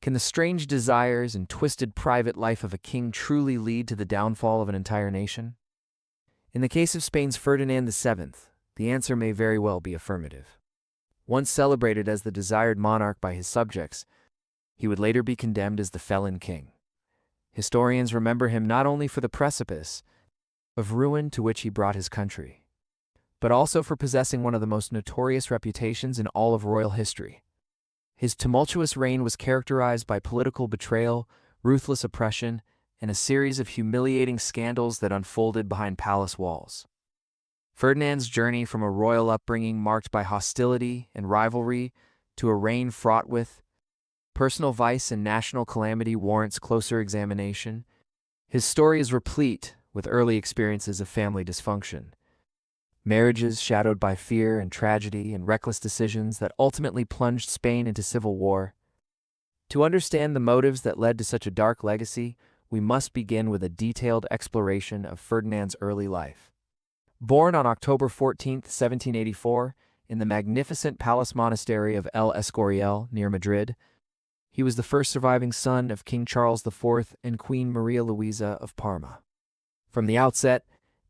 Can the strange desires and twisted private life of a king truly lead to the downfall of an entire nation? In the case of Spain's Ferdinand VII, the answer may very well be affirmative. Once celebrated as the desired monarch by his subjects, he would later be condemned as the felon king. Historians remember him not only for the precipice of ruin to which he brought his country, but also for possessing one of the most notorious reputations in all of royal history. His tumultuous reign was characterized by political betrayal, ruthless oppression, and a series of humiliating scandals that unfolded behind palace walls. Ferdinand's journey from a royal upbringing marked by hostility and rivalry to a reign fraught with personal vice and national calamity warrants closer examination. His story is replete with early experiences of family dysfunction, marriages shadowed by fear and tragedy, and reckless decisions that ultimately plunged Spain into civil war. To understand the motives that led to such a dark legacy, we must begin with a detailed exploration of Ferdinand's early life. Born on October 14, 1784, in the magnificent palace monastery of El Escorial near Madrid, he was the first surviving son of King Charles IV and Queen Maria Luisa of Parma. From the outset,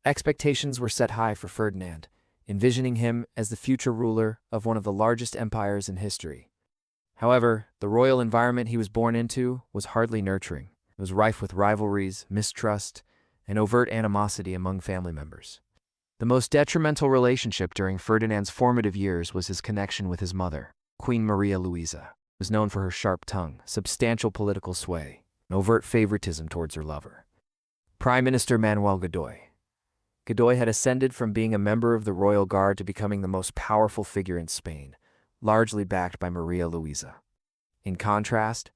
expectations were set high for Ferdinand, envisioning him as the future ruler of one of the largest empires in history. However, the royal environment he was born into was hardly nurturing. It was rife with rivalries, mistrust, and overt animosity among family members. The most detrimental relationship during Ferdinand's formative years was his connection with his mother, Queen Maria Luisa, who was known for her sharp tongue, substantial political sway, and overt favoritism towards her lover, Prime Minister Manuel Godoy. Godoy had ascended from being a member of the royal guard to becoming the most powerful figure in Spain, largely backed by Maria Luisa. In contrast,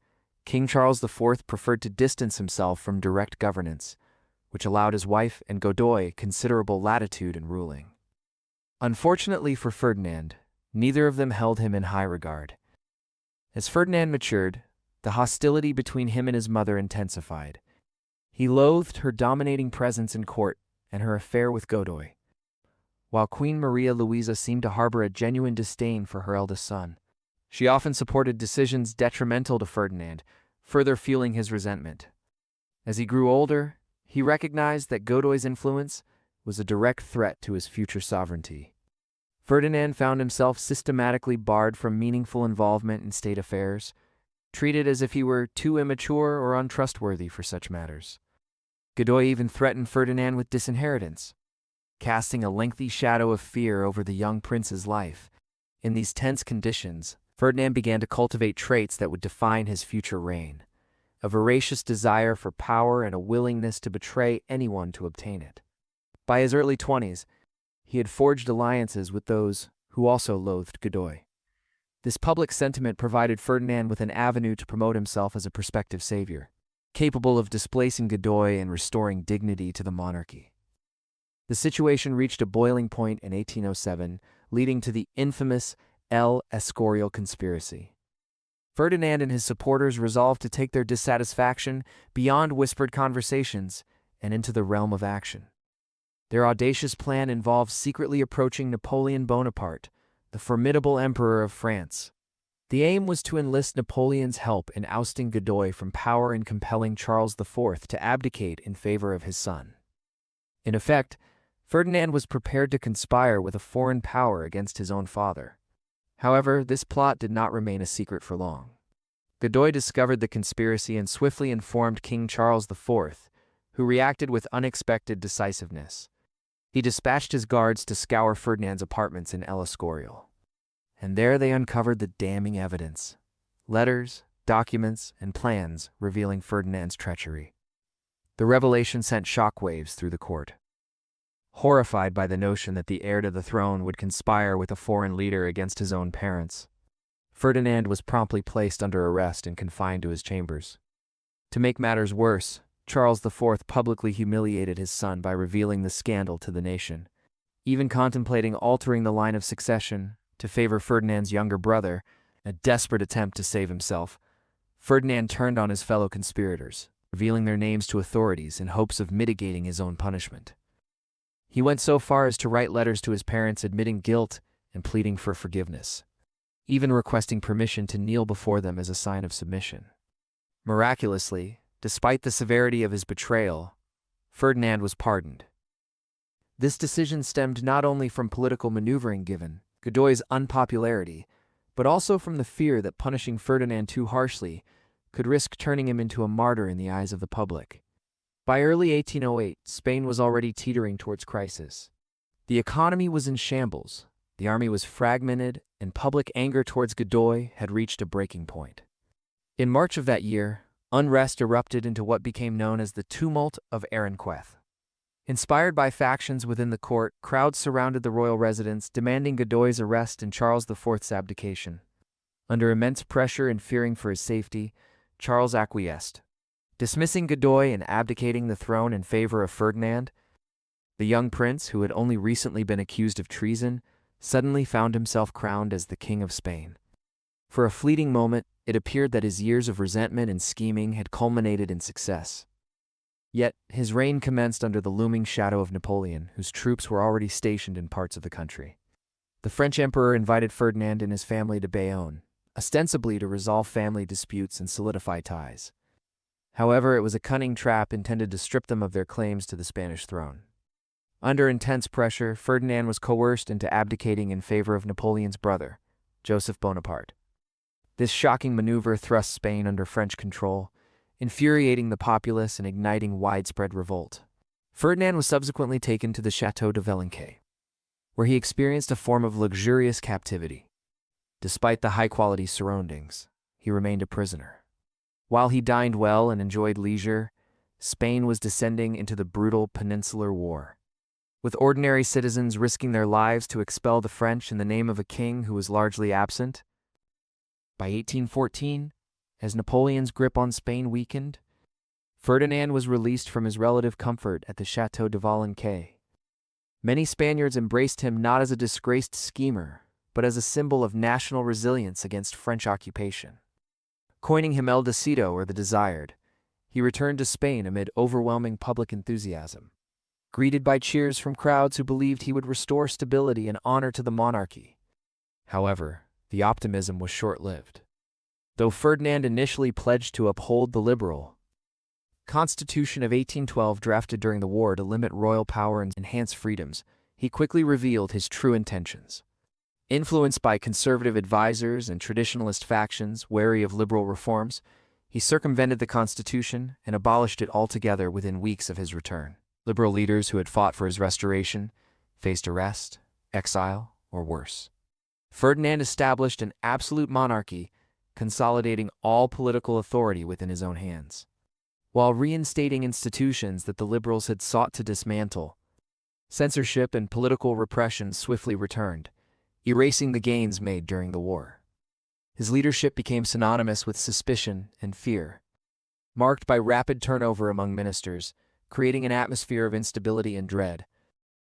King Charles IV preferred to distance himself from direct governance, which allowed his wife and Godoy considerable latitude in ruling. Unfortunately for Ferdinand, neither of them held him in high regard. As Ferdinand matured, the hostility between him and his mother intensified. He loathed her dominating presence in court and her affair with Godoy, while Queen Maria Luisa seemed to harbor a genuine disdain for her eldest son. She often supported decisions detrimental to Ferdinand, further fueling his resentment. As he grew older, he recognized that Godoy's influence was a direct threat to his future sovereignty. Ferdinand found himself systematically barred from meaningful involvement in state affairs, treated as if he were too immature or untrustworthy for such matters. Godoy even threatened Ferdinand with disinheritance, casting a lengthy shadow of fear over the young prince's life. In these tense conditions, Ferdinand began to cultivate traits that would define his future reign: a voracious desire for power and a willingness to betray anyone to obtain it. By his early 20s, he had forged alliances with those who also loathed Godoy. This public sentiment provided Ferdinand with an avenue to promote himself as a prospective savior, capable of displacing Godoy and restoring dignity to the monarchy. The situation reached a boiling point in 1807, leading to the infamous El Escorial conspiracy. Ferdinand and his supporters resolved to take their dissatisfaction beyond whispered conversations and into the realm of action. Their audacious plan involved secretly approaching Napoleon Bonaparte, the formidable emperor of France. The aim was to enlist Napoleon's help in ousting Godoy from power and compelling Charles IV to abdicate in favor of his son. In effect, Ferdinand was prepared to conspire with a foreign power against his own father. However, this plot did not remain a secret for long. Godoy discovered the conspiracy and swiftly informed King Charles IV, who reacted with unexpected decisiveness. He dispatched his guards to scour Ferdinand's apartments in El Escorial, and there they uncovered the damning evidence: letters, documents, and plans revealing Ferdinand's treachery. The revelation sent shockwaves through the court. Horrified by the notion that the heir to the throne would conspire with a foreign leader against his own parents, Ferdinand was promptly placed under arrest and confined to his chambers. To make matters worse, Charles IV publicly humiliated his son by revealing the scandal to the nation. Even contemplating altering the line of succession to favor Ferdinand's younger brother, a desperate attempt to save himself, Ferdinand turned on his fellow conspirators, revealing their names to authorities in hopes of mitigating his own punishment. He went so far as to write letters to his parents admitting guilt and pleading for forgiveness, even requesting permission to kneel before them as a sign of submission. Miraculously, despite the severity of his betrayal, Ferdinand was pardoned. This decision stemmed not only from political maneuvering given Godoy's unpopularity, but also from the fear that punishing Ferdinand too harshly could risk turning him into a martyr in the eyes of the public. By early 1808, Spain was already teetering towards crisis. The economy was in shambles, the army was fragmented, and public anger towards Godoy had reached a breaking point. In March of that year, unrest erupted into what became known as the Tumult of Aranjuez. Inspired by factions within the court, crowds surrounded the royal residence, demanding Godoy's arrest and Charles IV's abdication. Under immense pressure and fearing for his safety, Charles acquiesced, dismissing Godoy and abdicating the throne in favor of Ferdinand. The young prince, who had only recently been accused of treason, suddenly found himself crowned as the King of Spain. For a fleeting moment, it appeared that his years of resentment and scheming had culminated in success. Yet, his reign commenced under the looming shadow of Napoleon, whose troops were already stationed in parts of the country. The French emperor invited Ferdinand and his family to Bayonne, ostensibly to resolve family disputes and solidify ties. However, it was a cunning trap intended to strip them of their claims to the Spanish throne. Under intense pressure, Ferdinand was coerced into abdicating in favor of Napoleon's brother, Joseph Bonaparte. This shocking maneuver thrust Spain under French control, infuriating the populace and igniting widespread revolt. Ferdinand was subsequently taken to the Château de Valençay, where he experienced a form of luxurious captivity. Despite the high-quality surroundings, he remained a prisoner. While he dined well and enjoyed leisure, Spain was descending into the brutal Peninsular War, with ordinary citizens risking their lives to expel the French in the name of a king who was largely absent. By 1814, as Napoleon's grip on Spain weakened, Ferdinand was released from his relative comfort at the Château de Valençay. Many Spaniards embraced him not as a disgraced schemer, but as a symbol of national resilience against French occupation. Coining him El Decido, or the Desired, he returned to Spain amid overwhelming public enthusiasm, greeted by cheers from crowds who believed he would restore stability and honor to the monarchy. However, the optimism was short-lived. Though Ferdinand initially pledged to uphold the liberal Constitution of 1812 drafted during the war to limit royal power and enhance freedoms, he quickly revealed his true intentions. Influenced by conservative advisors and traditionalist factions wary of liberal reforms, he circumvented the Constitution and abolished it altogether within weeks of his return. Liberal leaders who had fought for his restoration faced arrest, exile, or worse. Ferdinand established an absolute monarchy, consolidating all political authority within his own hands, while reinstating institutions that the liberals had sought to dismantle. Censorship and political repression swiftly returned, erasing the gains made during the war. His leadership became synonymous with suspicion and fear, marked by rapid turnover among ministers, creating an atmosphere of instability and dread.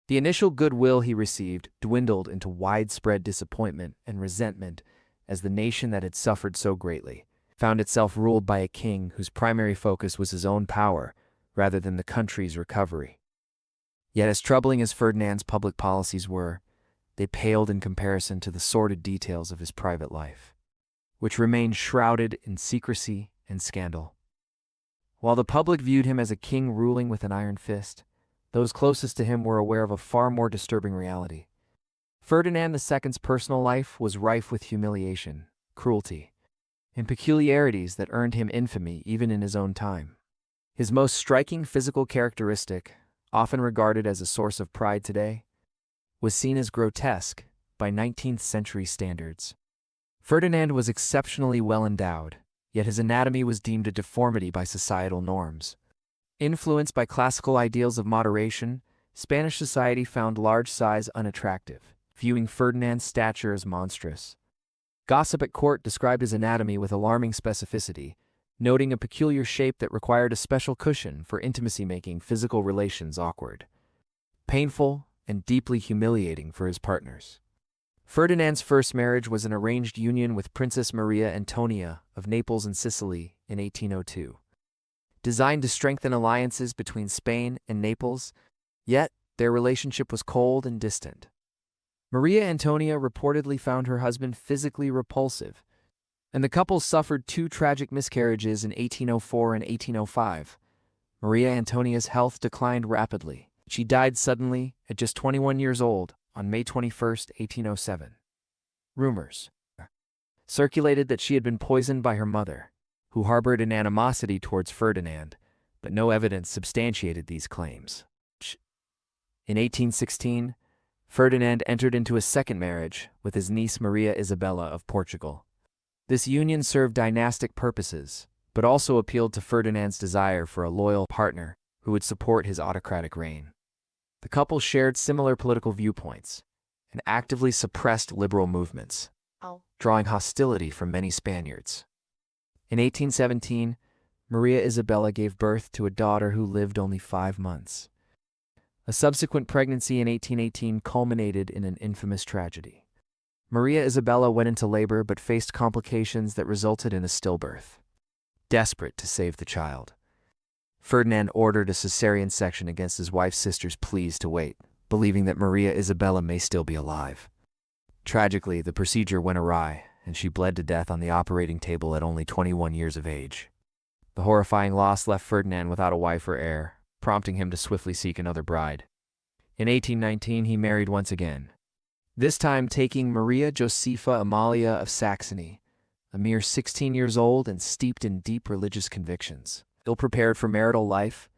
The initial goodwill he received dwindled into widespread disappointment and resentment as the nation that had suffered so greatly found itself ruled by a king whose primary focus was his own power rather than the country's recovery. Yet as troubling as Ferdinand's public policies were, they paled in comparison to the sordid details of his private life, which remained shrouded in secrecy and scandal. While the public viewed him as a king ruling with an iron fist, those closest to him were aware of a far more disturbing reality. Ferdinand II's personal life was rife with humiliation, cruelty, and peculiarities that earned him infamy even in his own time. His most striking physical characteristic, often regarded as a source of pride today, was seen as grotesque by 19th-century standards. Ferdinand was exceptionally well endowed, yet his anatomy was deemed a deformity by societal norms. Influenced by classical ideals of moderation, Spanish society found large size unattractive, viewing Ferdinand's stature as monstrous. Gossip at court described his anatomy with alarming specificity, noting a peculiar shape that required a special cushion for intimacy, making physical relations awkward, painful, and deeply humiliating for his partners. Ferdinand's first marriage was an arranged union with Princess Maria Antonia of Naples and Sicily in 1802. Designed to strengthen alliances between Spain and Naples, yet their relationship was cold and distant. Maria Antonia reportedly found her husband physically repulsive, And the couple suffered two tragic miscarriages in 1804 and 1805. Maria Antonia's health declined rapidly. She died suddenly at just 21 years old on May 21, 1807. Rumors circulated that she had been poisoned by her mother, who harbored an animosity towards Ferdinand, but no evidence substantiated these claims. In 1816, Ferdinand entered into a second marriage with his niece Maria Isabella of Portugal. This union served dynastic purposes, but also appealed to Ferdinand's desire for a loyal partner who would support his autocratic reign. The couple shared similar political viewpoints and actively suppressed liberal movements, drawing hostility from many Spaniards. In 1817, Maria Isabella gave birth to a daughter who lived only 5 months. A subsequent pregnancy in 1818 culminated in an infamous tragedy. Maria Isabella went into labor but faced complications that resulted in a stillbirth. Desperate to save the child, Ferdinand ordered a cesarean section against his wife's sister's pleas to wait, believing that Maria Isabella may still be alive. Tragically, the procedure went awry, and she bled to death on the operating table at only 21 years of age. The horrifying loss left Ferdinand without a wife or heir, prompting him to swiftly seek another bride. In 1819, he married once again, this time taking Maria Josepha Amalia of Saxony, a mere 16 years old and steeped in deep religious convictions. Ill-prepared for marital life,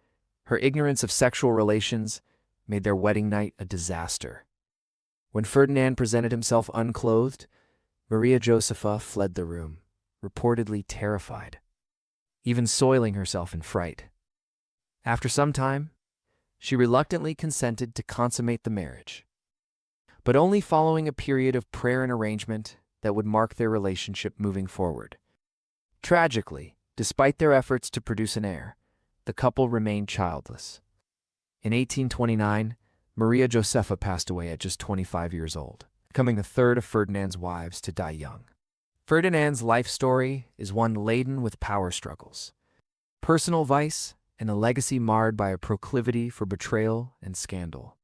her ignorance of sexual relations made their wedding night a disaster. When Ferdinand presented himself unclothed, Maria Josepha fled the room, reportedly terrified, even soiling herself in fright. After some time, she reluctantly consented to consummate the marriage, but only following a period of prayer and arrangement that would mark their relationship moving forward. Tragically, despite their efforts to produce an heir, the couple remained childless. In 1829, Maria Josepha passed away at just 25 years old, becoming the third of Ferdinand's wives to die young. Ferdinand's life story is one laden with power struggles, personal vice, and a legacy marred by a proclivity for betrayal and scandal.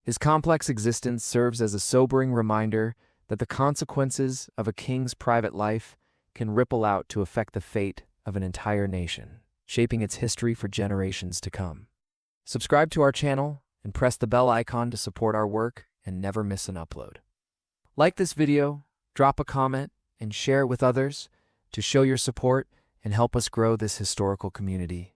His complex existence serves as a sobering reminder that the consequences of a king's private life can ripple out to affect the fate of an entire nation, shaping its history for generations to come. Subscribe to our channel and press the bell icon to support our work and never miss an upload. Like this video, drop a comment, and share it with others to show your support and help us grow this historical community.